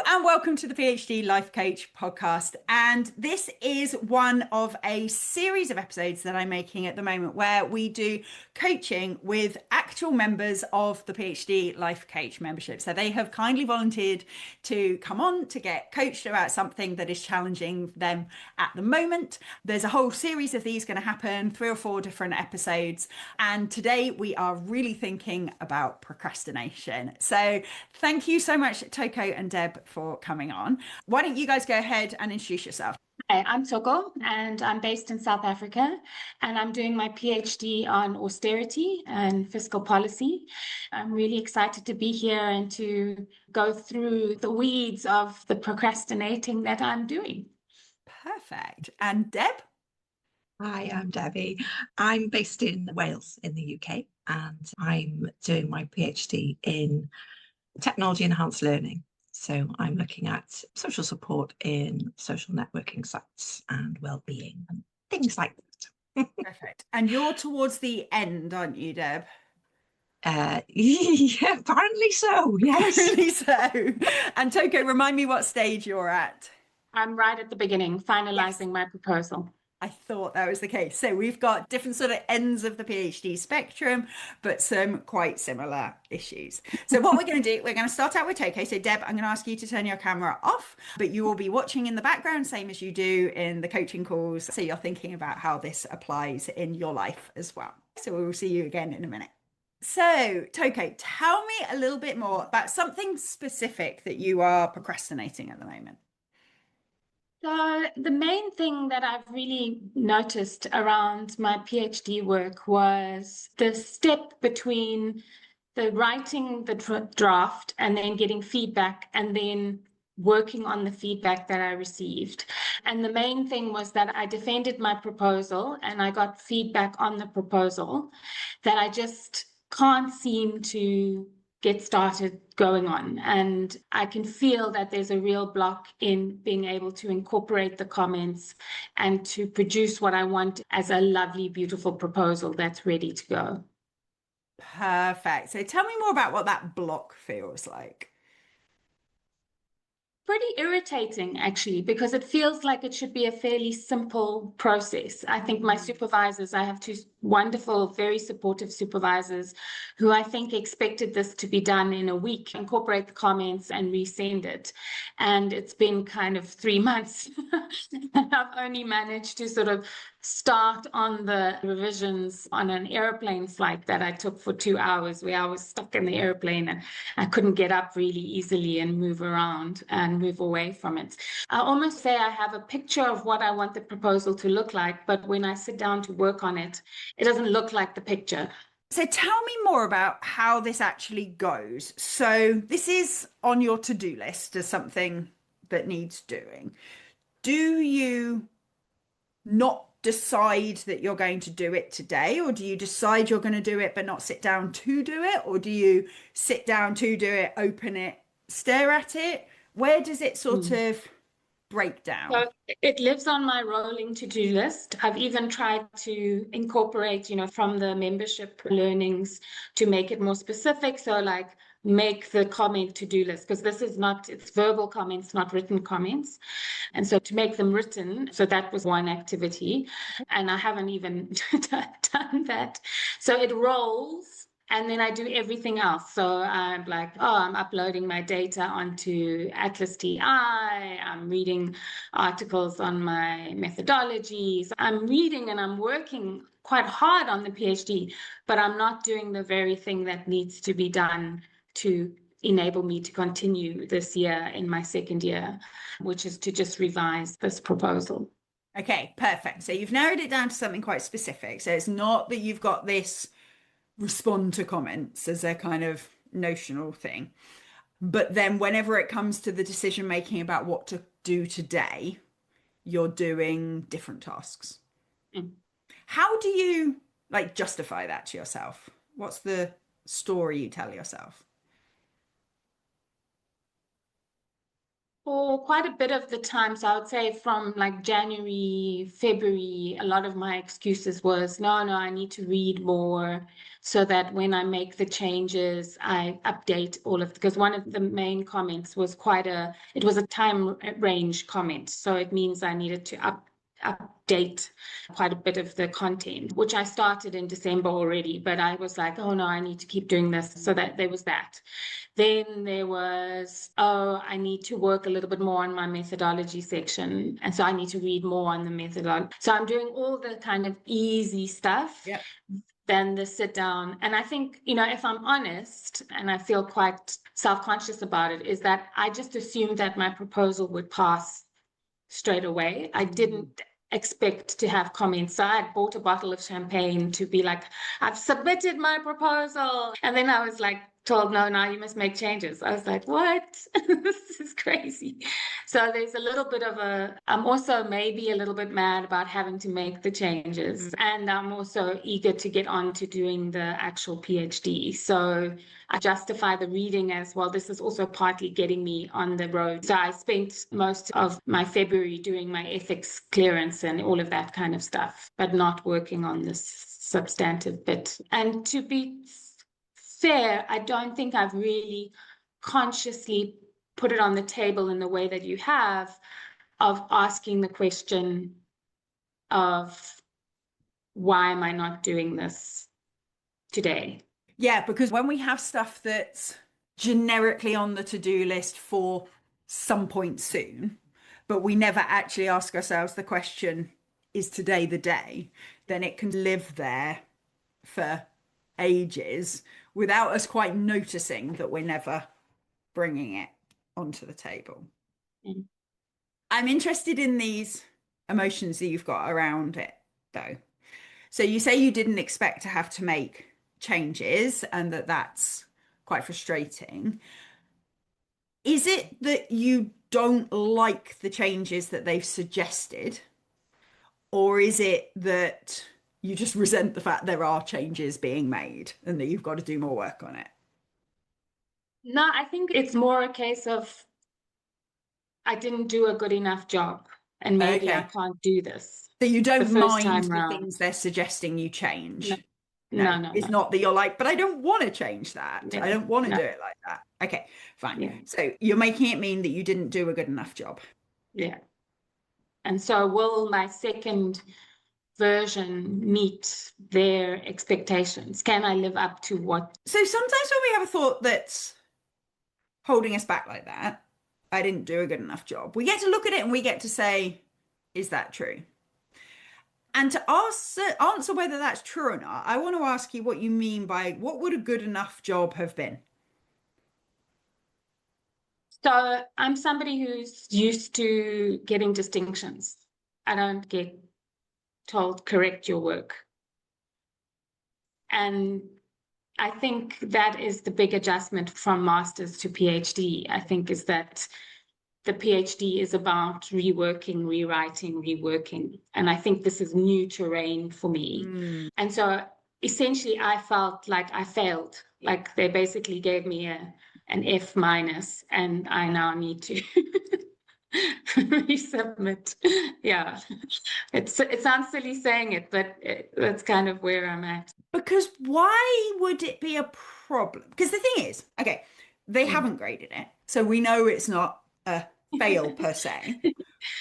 and welcome to the PhD Life Coach podcast. And this is one of a series of episodes that I'm making at the moment where we do coaching with actual members of the PhD Life Coach membership. So they have kindly volunteered to come on to get coached about something that is challenging them at the moment. There's a whole series of these going to happen, 3 or 4 different episodes. And today we are really thinking about procrastination. So thank you so much, Toko and Deb, for coming on. Why don't you guys go ahead and introduce yourself? Hi, I'm Toko and I'm based in South Africa and I'm doing my PhD on austerity and fiscal policy. I'm really excited to be here and to go through the weeds of the procrastinating that I'm doing. Perfect. And Deb? Hi, I'm Debbie. I'm based in Wales in the UK and I'm doing my PhD in technology enhanced learning. So I'm looking at social support in social networking sites and well-being and things like that. Perfect. And you're towards the end, aren't you, Deb? Yeah, apparently so, yes. Apparently so. And Toko, remind me what stage you're at. I'm right at the beginning, finalizing Yes. my proposal. I thought that was the case. So we've got different sort of ends of the PhD spectrum, but some quite similar issues. So what we're going to do, we're going to start out with Toko. So Deb, I'm going to ask you to turn your camera off, but you will be watching in the background, same as you do in the coaching calls. So you're thinking about how this applies in your life as well. So we will see you again in a minute. So Toko, tell me a little bit more about something specific that you are procrastinating at the moment. So the main thing that I've really noticed around my PhD work was the step between the writing the draft and then getting feedback and then working on the feedback that I received. And the main thing was that I defended my proposal and I got feedback on the proposal that I just can't seem to get started going on. And I can feel that there's a real block in being able to incorporate the comments and to produce what I want as a lovely, beautiful proposal that's ready to go. Perfect. So tell me more about what that block feels like. Pretty irritating, actually, because it feels like it should be a fairly simple process. I think my supervisors, I have 2 wonderful, very supportive supervisors who I think expected this to be done in a week, incorporate the comments and resend it. And it's been kind of 3 months. And I've only managed to sort of start on the revisions on an airplane flight that I took for 2 hours, where I was stuck in the airplane and I couldn't get up really easily and move around and move away from it. I almost say I have a picture of what I want the proposal to look like, but when I sit down to work on it, it doesn't look like the picture. So tell me more about how this actually goes. So this is on your to-do list as something that needs doing. Do you not decide that you're going to do it today, or do you decide you're going to do it but not sit down to do it, or do you sit down to do it, open it, stare at it? Where does it sort of break down? So it lives on my rolling to-do list. I've even tried to incorporate, from the membership learnings to make it more specific. So like make the comment to-do list, because this is not, it's verbal comments, not written comments. And so to make them written, so that was one activity. And I haven't even done that. So it rolls. And then I do everything else. So I'm like, I'm uploading my data onto Atlas TI. I'm reading articles on my methodologies. I'm reading and I'm working quite hard on the PhD, but I'm not doing the very thing that needs to be done to enable me to continue this year in my second year, which is to just revise this proposal. Okay, perfect. So you've narrowed it down to something quite specific. So it's not that you've got this respond to comments as a kind of notional thing. But then whenever it comes to the decision making about what to do today, you're doing different tasks. How do you justify that to yourself? What's the story you tell yourself? For quite a bit of the time, so I would say from like January, February, a lot of my excuses was, no, I need to read more so that when I make the changes, I update all of, because one of the main comments was it was a time range comment. So it means I needed to update quite a bit of the content, which I started in December already, but I was like, oh no, I need to keep doing this. So that there was that. Then there was, oh, I need to work a little bit more on my methodology section. And so I need to read more on the methodology. So I'm doing all the kind of easy stuff than the sit down. And I think, if I'm honest, and I feel quite self-conscious about it, is that I just assumed that my proposal would pass straight away. I didn't expect to have comments. So I had bought a bottle of champagne to be like, I've submitted my proposal. And then I was like, told, no, now you must make changes. I was like, what? This is crazy. So there's a little bit of I'm also maybe a little bit mad about having to make the changes. And I'm also eager to get on to doing the actual PhD. So I justify the reading as well. This is also partly getting me on the road. So I spent most of my February doing my ethics clearance and all of that kind of stuff, but not working on this substantive bit. And to be fair, I don't think I've really consciously put it on the table in the way that you have, of asking the question of why am I not doing this today? Yeah, because when we have stuff that's generically on the to-do list for some point soon, but we never actually ask ourselves the question, is today the day? Then it can live there for ages without us quite noticing that we're never bringing it onto the table. I'm interested in these emotions that you've got around it, though. So you say you didn't expect to have to make changes and that's quite frustrating. Is it that you don't like the changes that they've suggested, or is it that you just resent the fact there are changes being made and that you've got to do more work on it? No, I think it's more a case of I didn't do a good enough job and maybe I can't do this. So you don't mind the round. things they're suggesting you change? No. It's not that you're like, but I don't want to change that. Yeah. I don't want to do it like that. Okay, fine. Yeah. So you're making it mean that you didn't do a good enough job. Yeah. And so will my second version meet their expectations? Can I live up to what? So sometimes when we have a thought that's holding us back like that, I didn't do a good enough job, we get to look at it and we get to say, is that true? And to answer whether that's true or not, I want to ask you what you mean by what would a good enough job have been? So I'm somebody who's used to getting distinctions. I don't get told, correct your work. And I think that is the big adjustment from master's to PhD, I think, is that the PhD is about reworking, rewriting, reworking. And I think this is new terrain for me. And so essentially I felt like I failed. Like they basically gave me an F minus and I now need to resubmit. Yeah, it sounds silly saying it, but that's kind of where I'm at. Because why would it be a problem? Because the thing is, okay, they haven't graded it, so we know it's not a fail per se.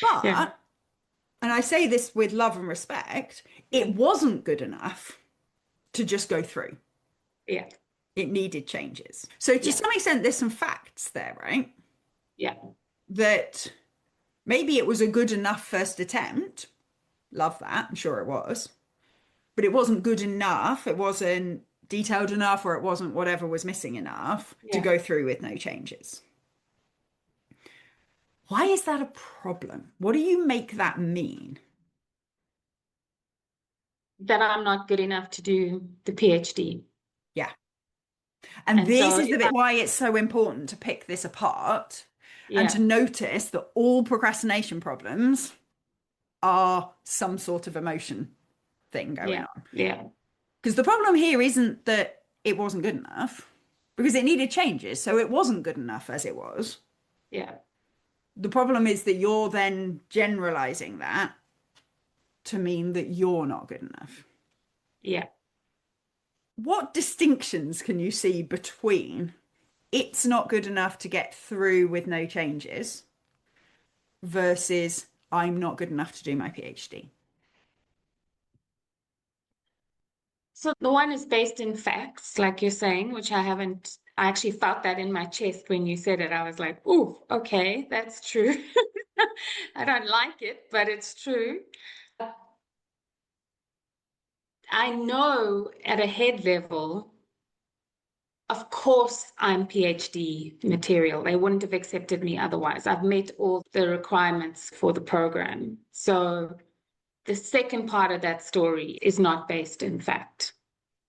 But, and I say this with love and respect, it wasn't good enough to just go through. Yeah. It needed changes. So to some extent, there's some facts there, right? Yeah. That maybe it was a good enough first attempt. Love that. I'm sure it was. But it wasn't good enough. It wasn't detailed enough, or it wasn't whatever was missing enough to go through with no changes. Why is that a problem? What do you make that mean? That I'm not good enough to do the PhD. Yeah. And this so is the bit why it's so important to pick this apart and to notice that all procrastination problems are some sort of emotion thing going on. Yeah. Because the problem here isn't that it wasn't good enough, because it needed changes. So it wasn't good enough as it was. Yeah. The problem is that you're then generalizing that to mean that you're not good enough. Yeah. What distinctions can you see between it's not good enough to get through with no changes versus I'm not good enough to do my PhD? So the one is based in facts, like you're saying, which I actually felt that in my chest when you said it. I was like, ooh, okay, that's true. I don't like it, but it's true. I know at a head level, of course, I'm PhD material. They wouldn't have accepted me otherwise. I've met all the requirements for the program. So the second part of that story is not based in fact,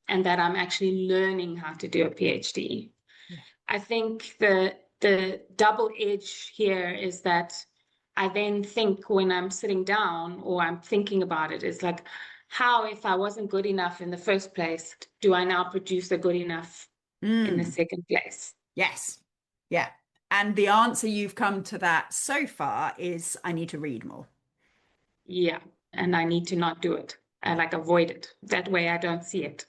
and that I'm actually learning how to do a PhD. Yeah. I think the double edge here is that I then think when I'm sitting down or I'm thinking about it, it's like, how, if I wasn't good enough in the first place, do I now produce a good enough in the second place? Yes. Yeah. And the answer you've come to that so far is I need to read more. Yeah. And I need to not do it. I like avoid it. That way I don't see it.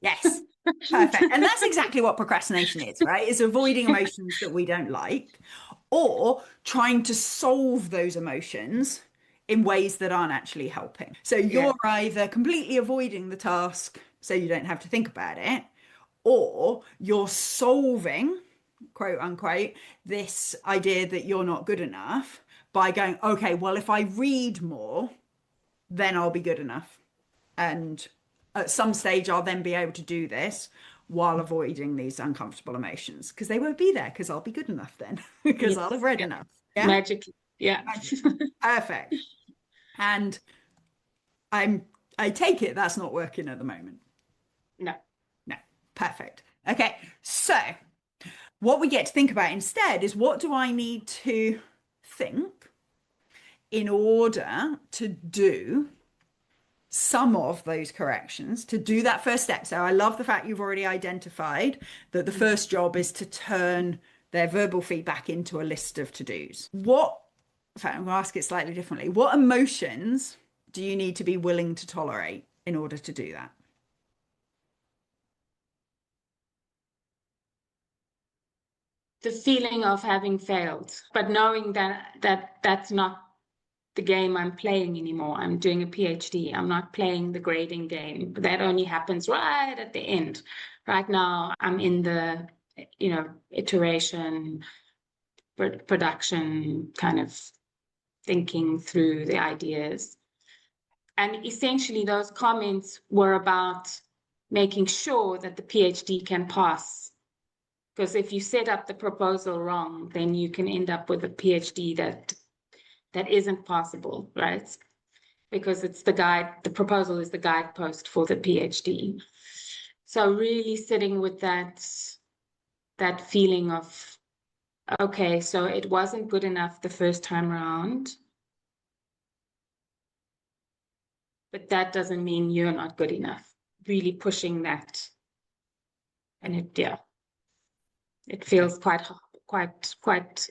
Yes. Perfect. And that's exactly what procrastination is, right? It's avoiding emotions that we don't like or trying to solve those emotions in ways that aren't actually helping. So you're either completely avoiding the task so you don't have to think about it, or you're solving, quote unquote, this idea that you're not good enough by going, okay, well, if I read more, then I'll be good enough. And at some stage, I'll then be able to do this while avoiding these uncomfortable emotions because they won't be there because I'll be good enough then because I'll have read enough. Yeah? Magically. Yeah. Perfect. And I take it that's not working at the moment. No. No. Perfect. Okay. So what we get to think about instead is what do I need to think in order to do some of those corrections, to do that first step. So I love the fact you've already identified that the first job is to turn their verbal feedback into a list of to-dos. In fact, I'm going to ask it slightly differently. What emotions do you need to be willing to tolerate in order to do that? The feeling of having failed, but knowing that's not the game I'm playing anymore. I'm doing a PhD. I'm not playing the grading game. That only happens right at the end. Right now, I'm in the, iteration, production, kind of thinking through the ideas. And essentially, those comments were about making sure that the PhD can pass. Because if you set up the proposal wrong, then you can end up with a PhD that isn't possible, right? Because it's the proposal is the guidepost for the PhD. So really sitting with that feeling of, okay, so it wasn't good enough the first time around, but that doesn't mean you're not good enough. Really pushing that. And it feels quite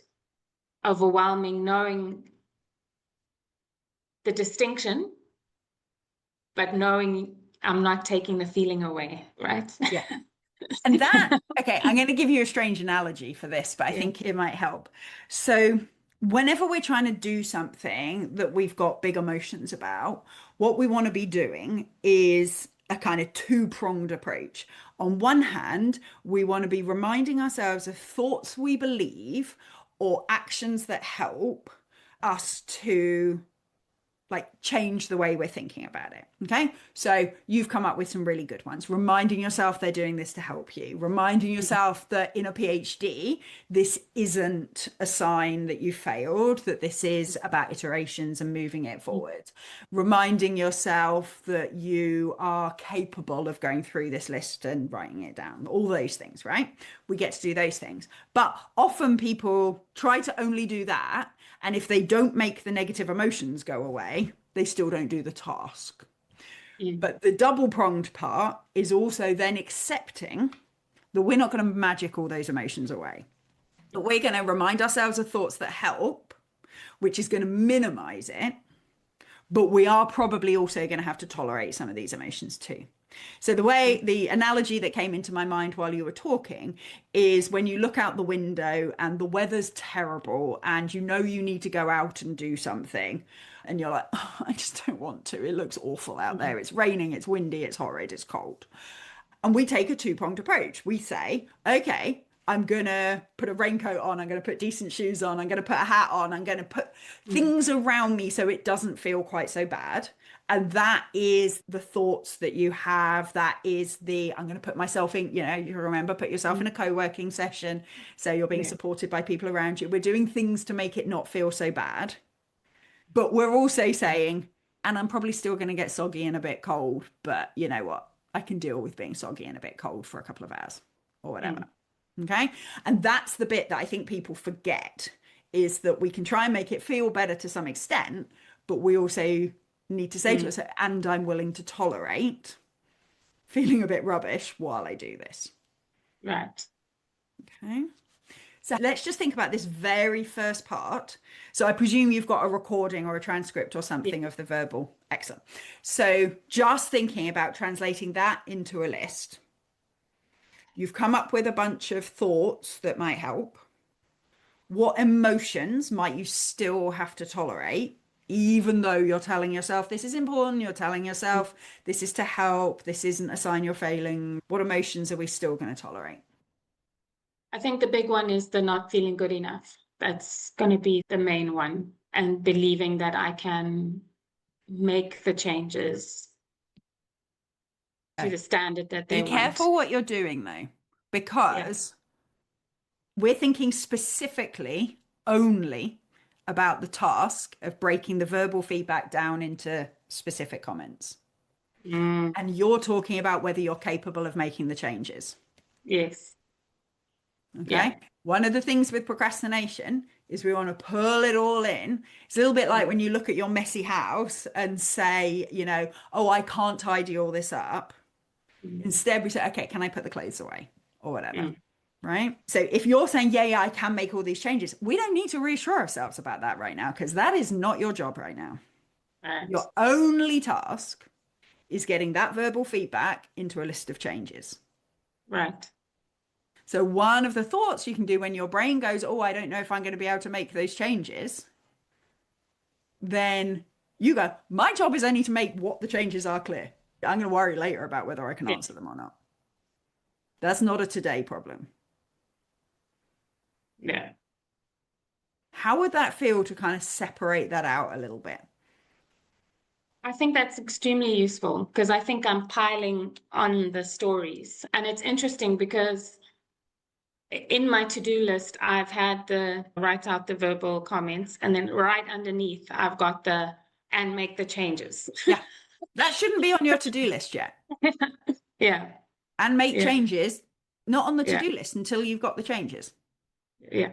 overwhelming knowing the distinction, but knowing I'm not taking the feeling away, right? Yeah. And okay, I'm going to give you a strange analogy for this, but I think it might help. So whenever we're trying to do something that we've got big emotions about, what we want to be doing is a kind of two-pronged approach. On one hand, we want to be reminding ourselves of thoughts we believe or actions that help us to change the way we're thinking about it. Okay. So you've come up with some really good ones, reminding yourself they're doing this to help you, reminding yourself that in a PhD, this isn't a sign that you failed, that this is about iterations and moving it forward, reminding yourself that you are capable of going through this list and writing it down, all those things, right? We get to do those things. But often people try to only do that. And if they don't make the negative emotions go away, they still don't do the task. But the double-pronged part is also then accepting that we're not going to magic all those emotions away. But we're going to remind ourselves of thoughts that help which is going to minimize it. But we are probably also going to have to tolerate some of these emotions too. So the analogy that came into my mind while you were talking is when you look out the window and the weather's terrible and you know you need to go out and do something and you're like, oh, I just don't want to. It looks awful out there. It's raining, it's windy, it's horrid, it's cold. And we take a two-pronged approach. We say, okay, I'm going to put a raincoat on. I'm going to put decent shoes on. I'm going to put a hat on. I'm going to put things around me so it doesn't feel quite so bad. And that is the thoughts that you have. That is I'm going to put myself in, you remember, put yourself in a co-working session. So you're being supported by people around you. We're doing things to make it not feel so bad. But we're also saying, and I'm probably still going to get soggy and a bit cold, but you know what? I can deal with being soggy and a bit cold for a couple of hours or whatever. Okay. And that's the bit that I think people forget, is that we can try and make it feel better to some extent, but we also need to say to us, and I'm willing to tolerate feeling a bit rubbish while I do this. Right. Okay. So let's just think about this very first part. So I presume you've got a recording or a transcript or something of the verbal. Excellent. So just thinking about translating that into a list. You've come up with a bunch of thoughts that might help. What emotions might you still have to tolerate, even though you're telling yourself this is important, you're telling yourself this is to help, this isn't a sign you're failing. What emotions are we still going to tolerate? I think the big one is the not feeling good enough. That's going to be the main one. And believing that I can make the changes to the standard that they want. Be careful what you're doing though, because we're thinking specifically only about the task of breaking the verbal feedback down into specific comments. And you're talking about whether you're capable of making the changes. Yes. Okay. Yeah. One of the things with procrastination is we want to pull it all in. It's a little bit like when you look at your messy house and say, oh, I can't tidy all this up. Instead, we say, okay, can I put the clothes away or whatever? Right. So if you're saying, yeah, I can make all these changes, we don't need to reassure ourselves about that right now, because that is not your job right now. Right. Your only task is getting that verbal feedback into a list of changes. Right. So one of the thoughts you can do when your brain goes, oh, I don't know if I'm going to be able to make those changes, then you go, my job is only to make what the changes are clear. I'm going to worry later about whether I can answer them or not. That's not a today problem. Yeah. How would that feel to kind of separate that out a little bit? I think that's extremely useful, because I think I'm piling on the stories. And it's interesting because in my to-do list, I've had the write out the verbal comments, and then right underneath, I've got the and make the changes. Yeah, that shouldn't be on your to-do list yet. Yeah. And make changes, not on the to-do Yeah. list until you've got the changes. Yeah.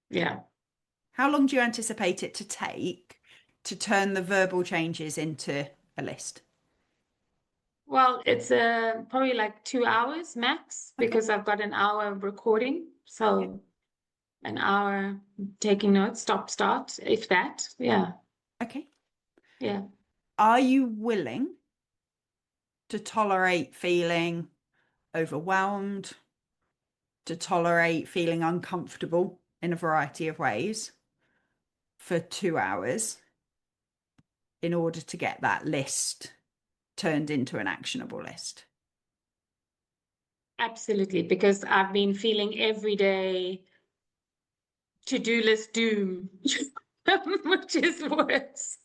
Yeah. How long do you anticipate it to take to turn the verbal changes into a list? Well, it's probably like 2 hours max, because I've got an hour of recording. So an hour taking notes, stop, start, if that. Yeah. Okay. Yeah. Are you willing to tolerate feeling overwhelmed, to tolerate feeling uncomfortable in a variety of ways for 2 hours in order to get that list turned into an actionable list? Absolutely, because I've been feeling every day to-do list doom, which is worse.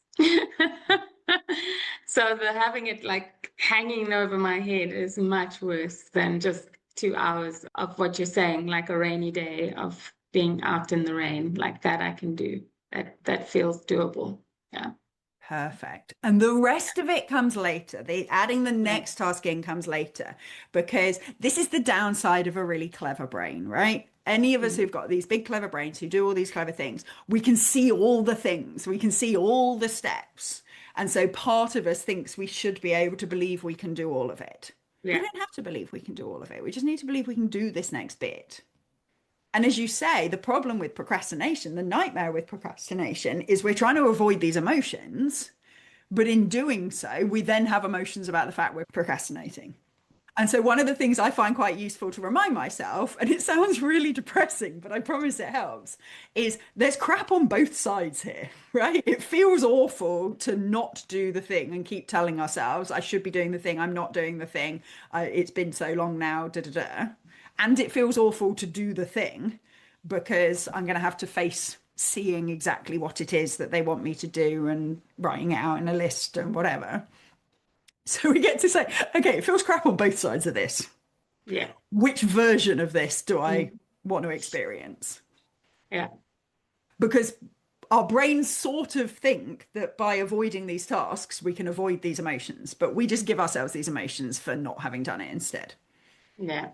So having it like hanging over my head is much worse than just 2 hours of what you're saying, like a rainy day of being out in the rain. Like that I can do. That feels doable. Yeah. Perfect. And the rest of it comes later. Adding the next task in comes later, because this is the downside of a really clever brain, right? Any of us who've got these big clever brains who do all these clever things, we can see all the things, we can see all the steps. And so part of us thinks we should be able to believe we can do all of it. Yeah. We don't have to believe we can do all of it. We just need to believe we can do this next bit. And as you say, the problem with procrastination, the nightmare with procrastination, is we're trying to avoid these emotions, but in doing so, we then have emotions about the fact we're procrastinating. And so one of the things I find quite useful to remind myself, and it sounds really depressing, but I promise it helps, is there's crap on both sides here, right? It feels awful to not do the thing and keep telling ourselves, I should be doing the thing, I'm not doing the thing, it's been so long now, da da da. And it feels awful to do the thing because I'm going to have to face seeing exactly what it is that they want me to do and writing it out in a list and whatever. So we get to say, okay, it feels crap on both sides of this. Yeah. Which version of this do I want to experience? Yeah. Because our brains sort of think that by avoiding these tasks, we can avoid these emotions, but we just give ourselves these emotions for not having done it instead. Yeah.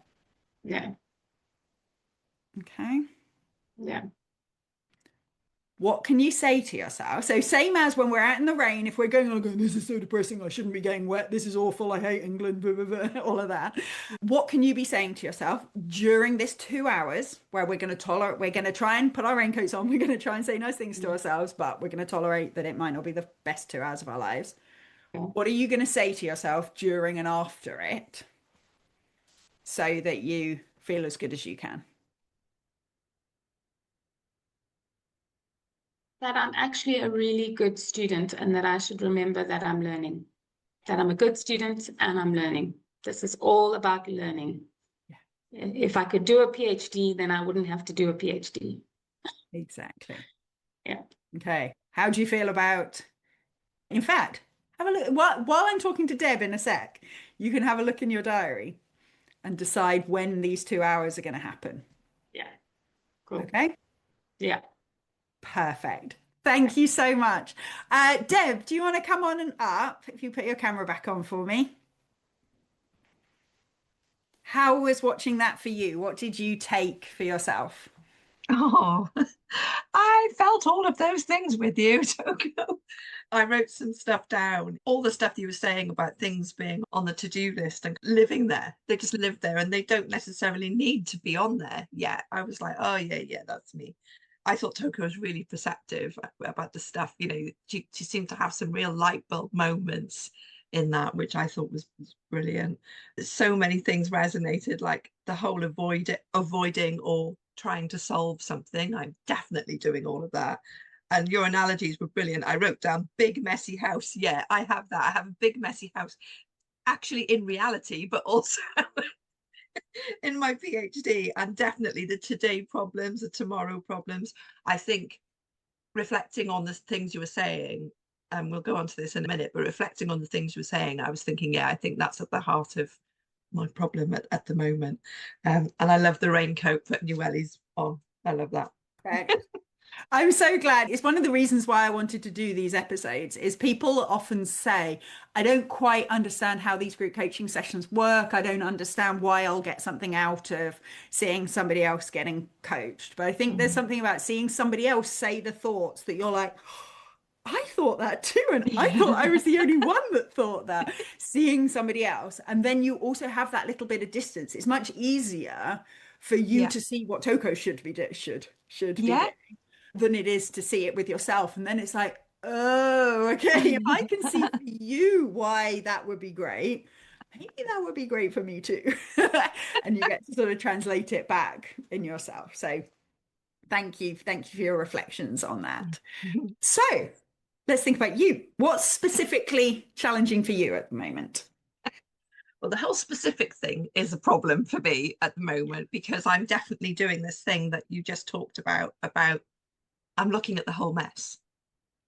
Yeah. Okay. Yeah. What can you say to yourself? So same as when we're out in the rain, if we're going, oh, this is so depressing, I shouldn't be getting wet, this is awful, I hate England, blah, blah, blah, all of that. What can you be saying to yourself during this 2 hours where we're going to tolerate, we're going to try and put our raincoats on, we're going to try and say nice things to ourselves, but we're going to tolerate that it might not be the best 2 hours of our lives. What are you going to say to yourself during and after it so that you feel as good as you can? That I'm actually a really good student and that I should remember that I'm learning, that I'm a good student and I'm learning. This is all about learning. Yeah. If I could do a PhD, then I wouldn't have to do a PhD. Exactly. Yeah. Okay. How do you feel about, in fact, have a look while I'm talking to Deb in a sec, you can have a look in your diary and decide when these 2 hours are going to happen. Yeah. Cool. Okay. Yeah. Perfect. Thank you so much. Deb, do you want to come on and up if you put your camera back on for me? How was watching that for you? What did you take for yourself? Oh, I felt all of those things with you, Toko. I wrote some stuff down, all the stuff you were saying about things being on the to-do list and living there. They just live there and they don't necessarily need to be on there yet. I was like, oh, yeah, that's me. I thought Toko was really perceptive about the stuff. You know, she seemed to have some real light bulb moments in that, which I thought was brilliant. So many things resonated, like the whole avoiding or trying to solve something. I'm definitely doing all of that. And your analogies were brilliant. I wrote down big messy house. Yeah, I have that. I have a big messy house, actually in reality, but also in my PhD, and definitely the today problems, the tomorrow problems. I think reflecting on the things you were saying, and we'll go on to this in a minute, but reflecting on the things you were saying, I was thinking, yeah, I think that's at the heart of my problem at the moment. And I love the raincoat, putting your wellies on. I love that. Right. I'm so glad. It's one of the reasons why I wanted to do these episodes is people often say, I don't quite understand how these group coaching sessions work. I don't understand why I'll get something out of seeing somebody else getting coached. But I think there's something about seeing somebody else say the thoughts that you're like, I thought that too. And I thought I was the only one that thought that. Seeing somebody else. And then you also have that little bit of distance. It's much easier for you to see what Toko should be doing than it is to see it with yourself. And then it's like, oh, okay, if I can see for you why that would be great, maybe that would be great for me too. And you get to sort of translate it back in yourself. So thank you for your reflections on that. So let's think about you. What's specifically challenging for you at the moment? Well, the whole specific thing is a problem for me at the moment, because I'm definitely doing this thing that you just talked about I'm looking at the whole mess,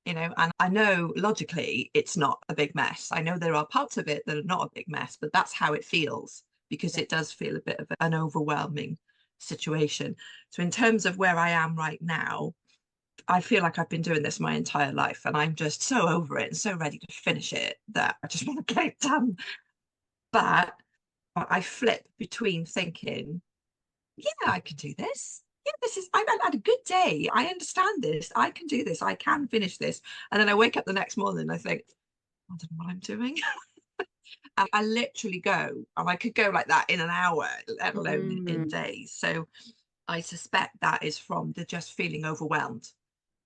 you know, and I know logically it's not a big mess. I know there are parts of it that are not a big mess, but that's how it feels, because it does feel a bit of an overwhelming situation. So in terms of where I am right now, I feel like I've been doing this my entire life and I'm just so over it and so ready to finish it that I just want to get it done. But I flip between thinking, yeah, I can do this. Yeah, I've had a good day. I understand this. I can do this. I can finish this. And then I wake up the next morning and I think, I don't know what I'm doing. And I literally go, and I could go like that in an hour, let alone in days. So I suspect that is from the just feeling overwhelmed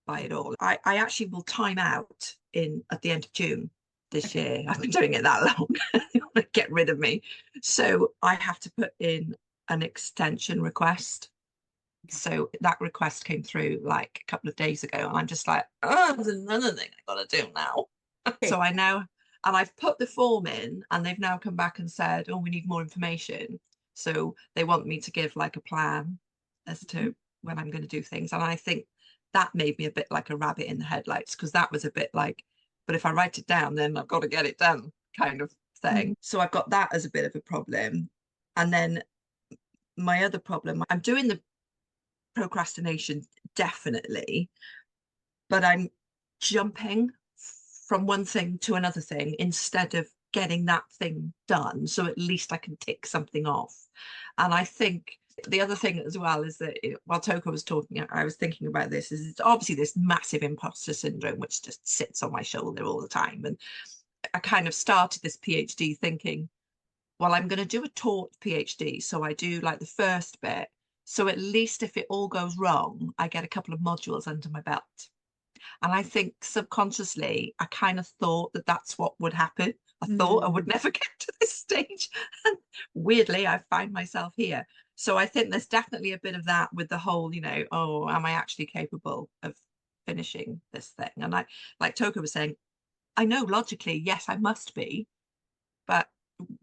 by it all. I actually will time out at the end of June this year. I've been doing it that long. They want to get rid of me. So I have to put in an extension request. So that request came through like a couple of days ago, and I'm just like, oh, there's another thing I got to do now. So I now, and I've put the form in, and they've now come back and said, oh, we need more information. So they want me to give like a plan as to when I'm going to do things. And I think that made me a bit like a rabbit in the headlights, because that was a bit like, but if I write it down, then I've got to get it done kind of thing. So I've got that as a bit of a problem. And then my other problem, I'm doing the procrastination definitely, but I'm jumping from one thing to another thing instead of getting that thing done, so at least I can tick something off. And I think the other thing as well is that while Toko was talking, I was thinking about this, is it's obviously this massive imposter syndrome which just sits on my shoulder all the time. And I kind of started this PhD thinking, well, I'm going to do a taught PhD, so I do like the first bit, so at least if it all goes wrong, I get a couple of modules under my belt. And I think subconsciously, I kind of thought that that's what would happen. I thought I would never get to this stage. And weirdly, I find myself here. So I think there's definitely a bit of that with the whole, oh, am I actually capable of finishing this thing? And like Toko was saying, I know logically, yes, I must be. But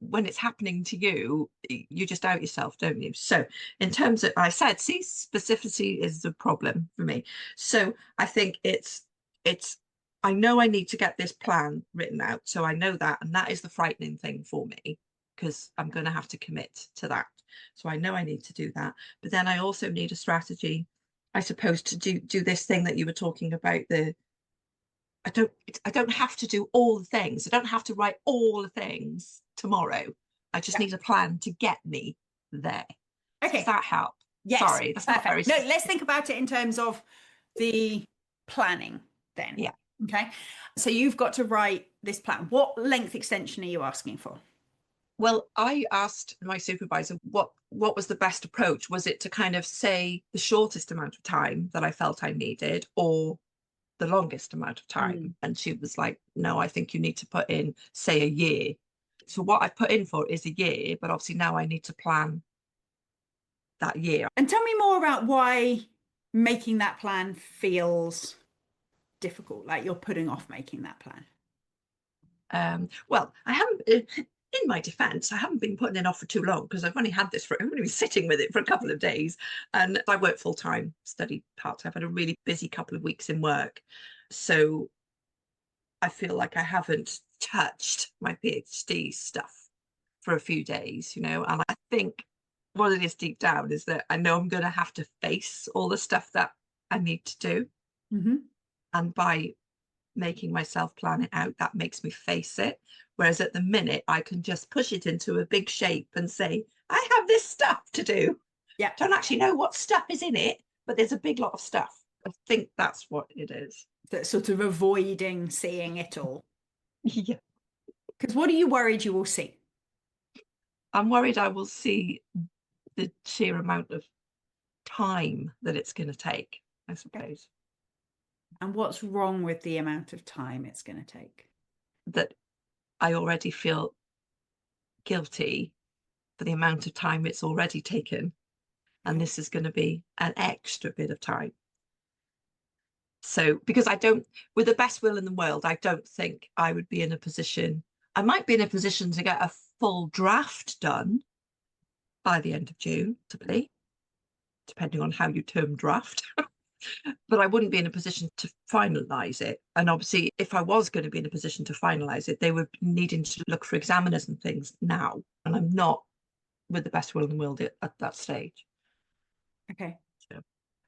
when it's happening to you, you just doubt yourself, don't you? So in terms of, I said, see, specificity is the problem for me. So I think I know I need to get this plan written out. So I know that, and that is the frightening thing for me, because I'm going to have to commit to that. So I know I need to do that. But then I also need a strategy, I suppose, to do this thing that you were talking about, I don't have to do all the things. I don't have to write all the things tomorrow. I just need a plan to get me there. Okay. Does that help? Yes. Sorry, that's not very... No, let's think about it in terms of the planning then. Yeah. Okay. So you've got to write this plan. What length extension are you asking for? Well, I asked my supervisor what was the best approach. Was it to kind of say the shortest amount of time that I felt I needed, or the longest amount of time? And she was like, no, I think you need to put in, say, a year. So what I put in for is a year, but obviously now I need to plan that year. And tell me more about why making that plan feels difficult, like you're putting off making that plan. Well, I haven't, in my defense, I haven't been putting it off for too long, because I've only been sitting with it for a couple of days, and I work full time, study part-time. I've had a really busy couple of weeks in work. So I feel like I haven't touched my PhD stuff for a few days, and I think what it is deep down is that I know I'm going to have to face all the stuff that I need to do. And by making myself plan it out, that makes me face it. Whereas at the minute, I can just push it into a big shape and say, I have this stuff to do. Yeah. Don't actually know what stuff is in it, but there's a big lot of stuff. I think that's what it is. That sort of avoiding seeing it all. Yeah. Because what are you worried you will see? I'm worried I will see the sheer amount of time that it's going to take, I suppose. And what's wrong with the amount of time it's going to take? That I already feel guilty for the amount of time it's already taken. And this is going to be an extra bit of time. So, because with the best will in the world, I don't think I would be in a position, I might be in a position to get a full draft done by the end of June, possibly, depending on how you term draft. But I wouldn't be in a position to finalise it. And obviously, if I was going to be in a position to finalise it, they would be needing to look for examiners and things now. And I'm not with the best will in the world at that stage. Okay. So.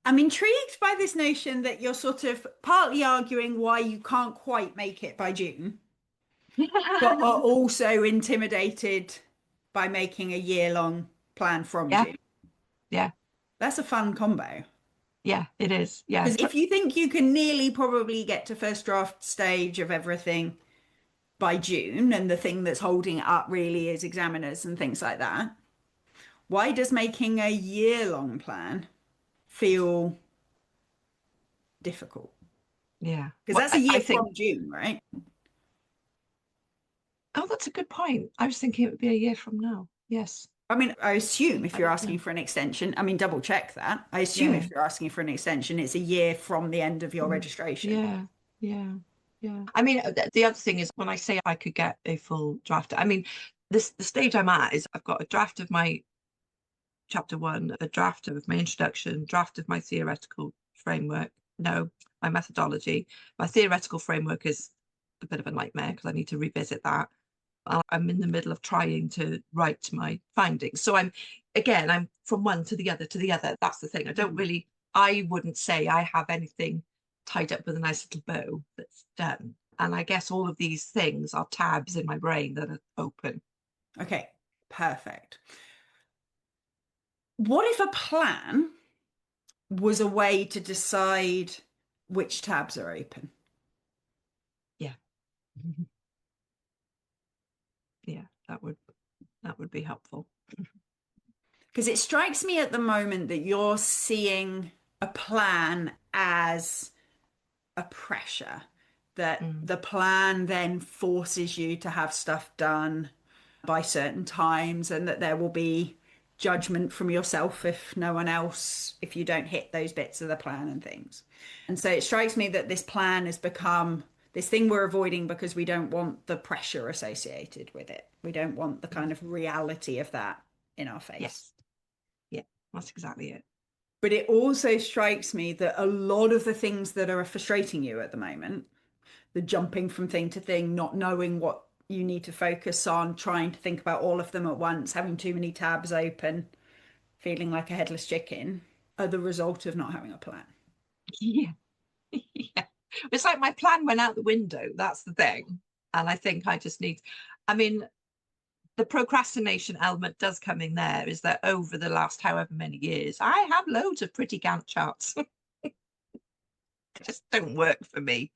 I'm intrigued by this notion that you're sort of partly arguing why you can't quite make it by June, but are also intimidated by making a year-long plan from June. Yeah. That's a fun combo. Yeah, it is. Yeah. Because if you think you can nearly probably get to first draft stage of everything by June, and the thing that's holding it up really is examiners and things like that, why does making a year-long plan feel difficult? Yeah. Because Well, that's a year I think, from June, right? oh, that's a good point. I was thinking it would be a year from now. Yes. I mean, I assume if I you're don't asking know. for an extension, I mean, double check that. I assume Yeah. if you're asking for an extension, it's a year from the end of your registration. Yeah. Yeah. Yeah. I mean, the other thing is when I say I could get a full draft, I mean, the stage I'm at is I've got a draft of my chapter one, a draft of my introduction, draft of my theoretical framework. No, my methodology. My theoretical framework is a bit of a nightmare because I need to revisit that. I'm in the middle of trying to write my findings. So I'm from one to the other to the other. That's the thing. I wouldn't say I have anything tied up with a nice little bow that's done. And I guess all of these things are tabs in my brain that are open. Okay, perfect. What if a plan was a way to decide which tabs are open? Yeah. Yeah, that would be helpful. Because it strikes me at the moment that you're seeing a plan as a pressure, that the plan then forces you to have stuff done by certain times, and that there will be judgment from yourself if no one else, if you don't hit those bits of the plan and things. And so it strikes me that this plan has become this thing we're avoiding because we don't want the pressure associated with it. We don't want the kind of reality of that in our face. Yes. Yeah, that's exactly it. But it also strikes me that a lot of the things that are frustrating you at the moment, the jumping from thing to thing, not knowing what you need to focus on, trying to think about all of them at once, having too many tabs open, feeling like a headless chicken, are the result of not having a plan. Yeah. Yeah. It's like my plan went out the window. That's the thing. And I think I just need, I mean, the procrastination element does come in there, is that over the last however many years, I have loads of pretty Gantt charts. They just don't work for me,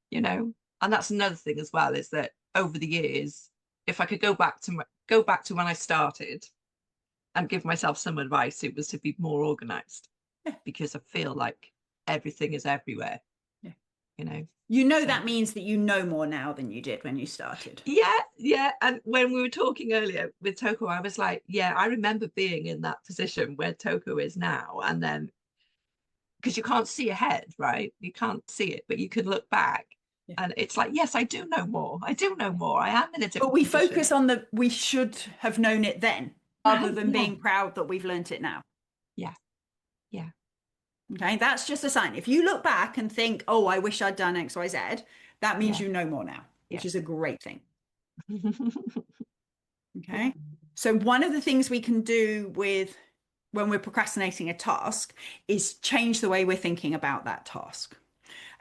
you know. And that's another thing as well, is that over the years, if I could go back to when I started and give myself some advice, it was to be more organized. Yeah. Because I feel like everything is everywhere. Yeah. You know. You know, that means that you know more now than you did when you started. Yeah. And when we were talking earlier with Toko, I was like, yeah, I remember being in that position where Toko is now. And then, because you can't see ahead, right? You can't see it, but you can look back. Yeah. And it's like, yes, I do know more. I do know more. I am in a different But we position. focus on we should have known it then, rather than being proud that we've learnt it now. Yeah. Yeah. Okay, that's just a sign. If you look back and think, oh, I wish I'd done X, Y, Z, that means you know more now, which is a great thing. Okay. So one of the things we can do when we're procrastinating a task is change the way we're thinking about that task.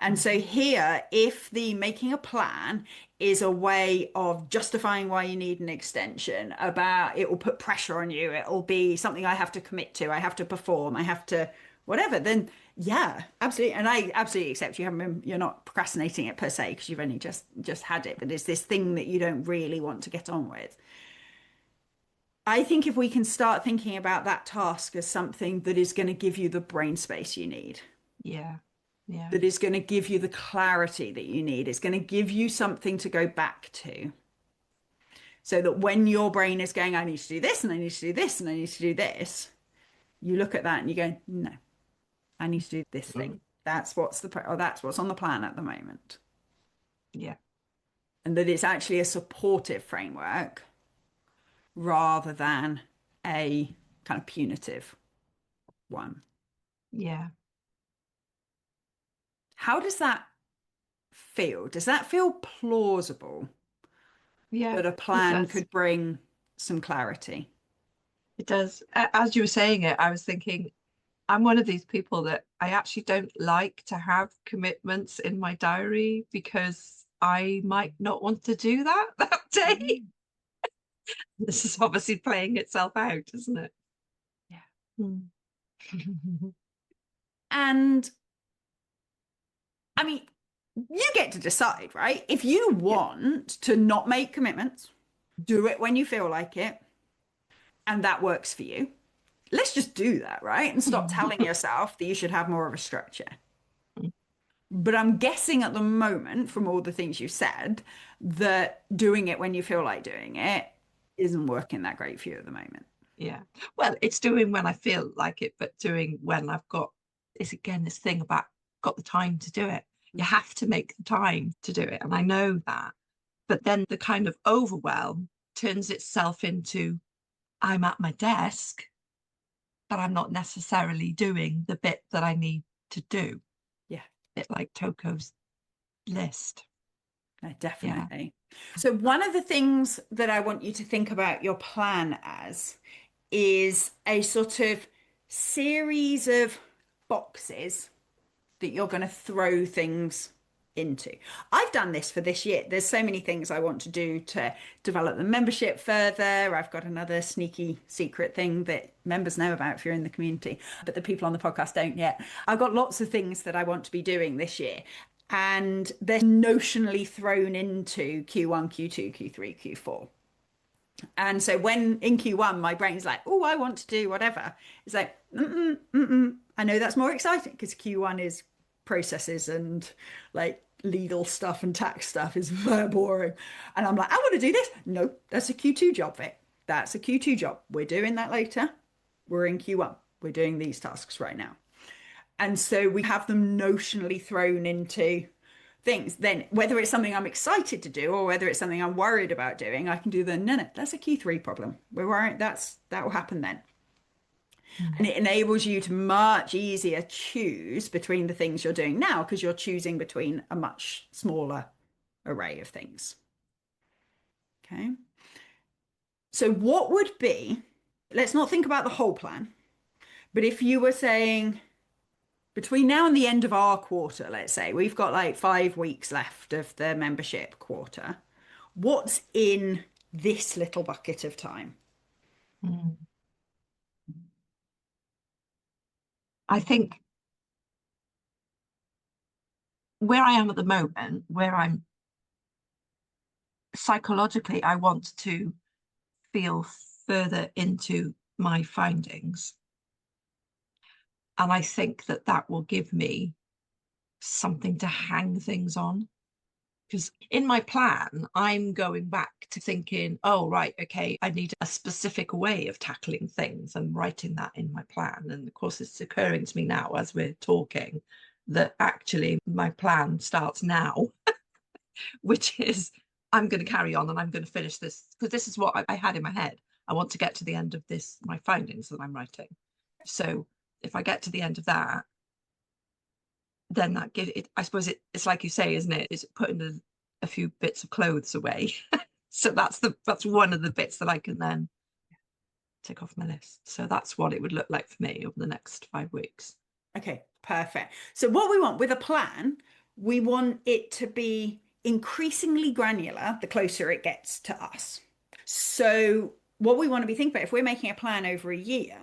And so here, if the making a plan is a way of justifying why you need an extension, about it will put pressure on you, it will be something I have to commit to, I have to perform, I have to whatever, then yeah, absolutely. And I absolutely accept you're not procrastinating it per se, because you've only just had it, but it's this thing that you don't really want to get on with. I think if we can start thinking about that task as something that is going to give you the brain space you need. Yeah. Yeah. That is going to give you the clarity that you need. It's going to give you something to go back to. So that when your brain is going, I need to do this, and I need to do this, and I need to do this, you look at that and you go, no, I need to do this thing. That's what's on the plan at the moment. Yeah. And that it's actually a supportive framework rather than a kind of punitive one. Yeah. How does that feel? Does that feel plausible? Yeah. That a plan could bring some clarity? It does. As you were saying it, I was thinking, I'm one of these people that I actually don't like to have commitments in my diary because I might not want to do that day. This is obviously playing itself out, isn't it? Yeah. And I mean, you get to decide, right? If you want to not make commitments, do it when you feel like it, and that works for you, let's just do that, right? And stop telling yourself that you should have more of a structure. But I'm guessing at the moment, from all the things you said, that doing it when you feel like doing it isn't working that great for you at the moment. Yeah. Well, it's doing when I feel like it, but doing when I've got this again, this thing about got the time to do it. You have to make the time to do it. And I know that. But then the kind of overwhelm turns itself into I'm at my desk, but I'm not necessarily doing the bit that I need to do. Yeah. A bit like Toko's list. No, definitely. Yeah. So one of the things that I want you to think about your plan as is a sort of series of boxes that you're going to throw things into. I've done this for this year. There's so many things I want to do to develop the membership further. I've got another sneaky secret thing that members know about if you're in the community, but the people on the podcast don't yet. I've got lots of things that I want to be doing this year. And they're notionally thrown into Q1, Q2, Q3, Q4. And so when in Q1, my brain's like, oh, I want to do whatever. It's like, I know that's more exciting because Q1 is processes and like legal stuff and tax stuff is very boring. And I'm like, I want to do this. No, that's a Q2 job, Vic. That's a Q2 job. We're doing that later. We're in Q1. We're doing these tasks right now. And so we have them notionally thrown into things. Then whether it's something I'm excited to do or whether it's something I'm worried about doing, I can do no, that's a Q3 problem. We're worried that will happen then. And it enables you to much easier choose between the things you're doing now because you're choosing between a much smaller array of things. Okay. So what would be, let's not think about the whole plan, but if you were saying between now and the end of our quarter, let's say we've got like 5 weeks left of the membership quarter, what's in this little bucket of time? I think where I am at the moment, where I'm psychologically, I want to feel further into my findings. And I think that that will give me something to hang things on. Because in my plan, I'm going back to thinking, oh, right, okay, I need a specific way of tackling things and writing that in my plan. And of course, it's occurring to me now as we're talking that actually my plan starts now, which is I'm going to carry on and I'm going to finish this because this is what I had in my head. I want to get to the end of this, my findings that I'm writing. So if I get to the end of that, then that gives it, I suppose it's like you say, isn't it? It's putting a few bits of clothes away. So that's one of the bits that I can then tick off my list. So that's what it would look like for me over the next 5 weeks. Okay, perfect. So what we want with a plan, we want it to be increasingly granular the closer it gets to us. So what we want to be thinking about, if we're making a plan over a year,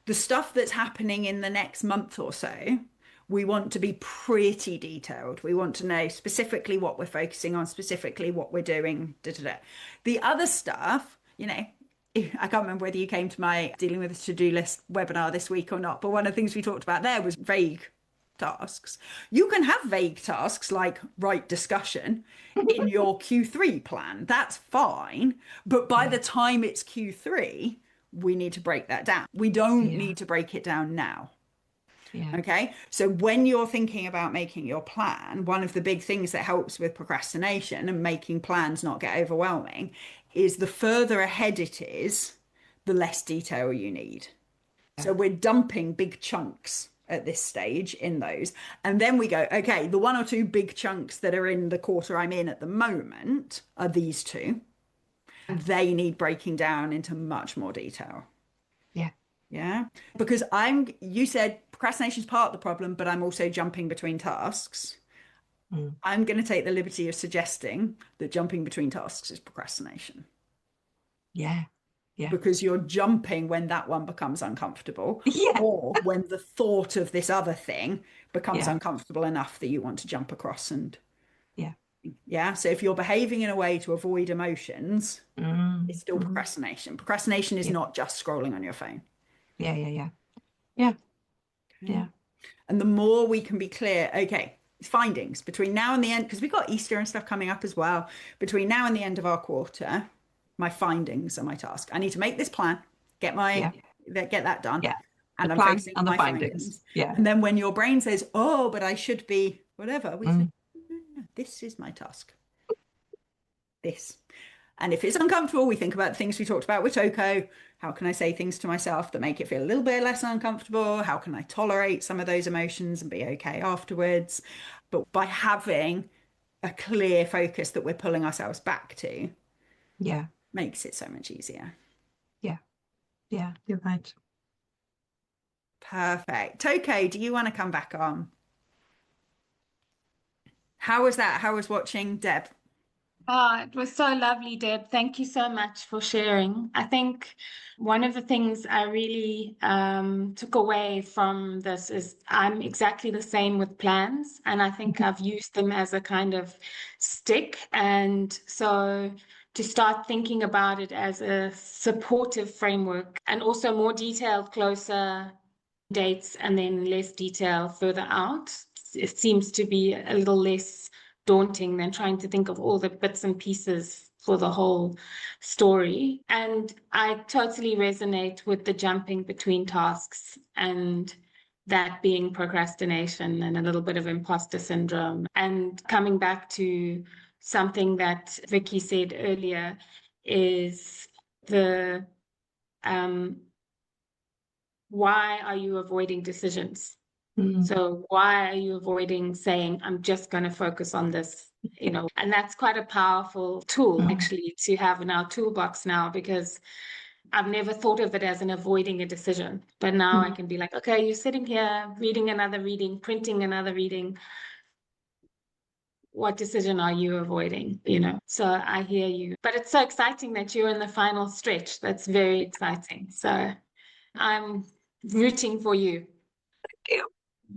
the stuff that's happening in the next month or so, we want to be pretty detailed. We want to know specifically what we're focusing on, specifically what we're doing. The other stuff, I can't remember whether you came to my dealing with a to-do list webinar this week or not, but one of the things we talked about there was vague tasks. You can have vague tasks like write discussion in your Q3 plan. That's fine. But by the time it's Q3, we need to break that down. We don't need to break it down now. Yeah. Okay. So when you're thinking about making your plan, one of the big things that helps with procrastination and making plans not get overwhelming is the further ahead it is, the less detail you need. Yeah. So we're dumping big chunks at this stage in those. And then we go, okay, the 1 or 2 big chunks that are in the quarter I'm in at the moment are these 2. They need breaking down into much more detail. Yeah. Yeah. Because you said procrastination is part of the problem, but I'm also jumping between tasks. I'm going to take the liberty of suggesting that jumping between tasks is procrastination. Yeah. Yeah. Because you're jumping when that one becomes uncomfortable, or when the thought of this other thing becomes uncomfortable enough that you want to jump across and so if you're behaving in a way to avoid emotions, it's still procrastination. Procrastination is not just scrolling on your phone. Yeah, yeah, yeah. Yeah, yeah. And the more we can be clear, okay, findings between now and the end, because we've got Easter and stuff coming up as well. Between now and the end of our quarter, my findings are my task. I need to make this plan, get Yeah, that done, yeah. The and I'm plan focusing and on the my findings. findings. Yeah. And then when your brain says, "Oh, but I should be whatever," we say, Mm. "No, this is my task. This." And if it's uncomfortable, we think about the things we talked about with Toko. How can I say things to myself that make it feel a little bit less uncomfortable? How can I tolerate some of those emotions and be okay afterwards? But by having a clear focus that we're pulling ourselves back to, Yeah, makes it so much easier. yeah, yeah. You're right. Perfect. Toko, do you want to come back on? How was that? How was watching Deb? Oh, it was so lovely, Deb. Thank you so much for sharing. I think one of the things I really took away from this is I'm exactly the same with plans, and I think I've used them as a kind of stick. And so to start thinking about it as a supportive framework and also more detailed, closer dates, and then less detail further out, it seems to be a little less daunting than trying to think of all the bits and pieces for the whole story. And I totally resonate with the jumping between tasks and that being procrastination and a little bit of imposter syndrome. And coming back to something that Vicky said earlier is the why are you avoiding decisions? Mm. So why are you avoiding saying, I'm just going to focus on this, And that's quite a powerful tool actually to have in our toolbox now, because I've never thought of it as an avoiding a decision. But now I can be like, okay, you're sitting here reading another reading, printing another reading. What decision are you avoiding? So I hear you. But it's so exciting that you're in the final stretch. That's very exciting. So I'm rooting for you.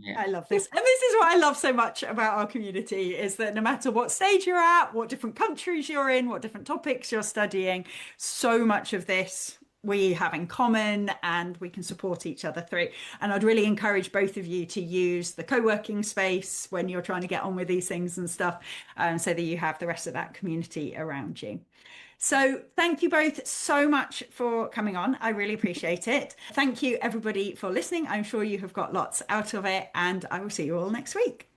Yeah. I love this. And this is what I love so much about our community is that no matter what stage you're at, what different countries you're in, what different topics you're studying, so much of this we have in common and we can support each other through. And I'd really encourage both of you to use the co-working space when you're trying to get on with these things and stuff, so that you have the rest of that community around you. So thank you both so much for coming on. I really appreciate it. Thank you everybody for listening. I'm sure you have got lots out of it, and I will see you all next week.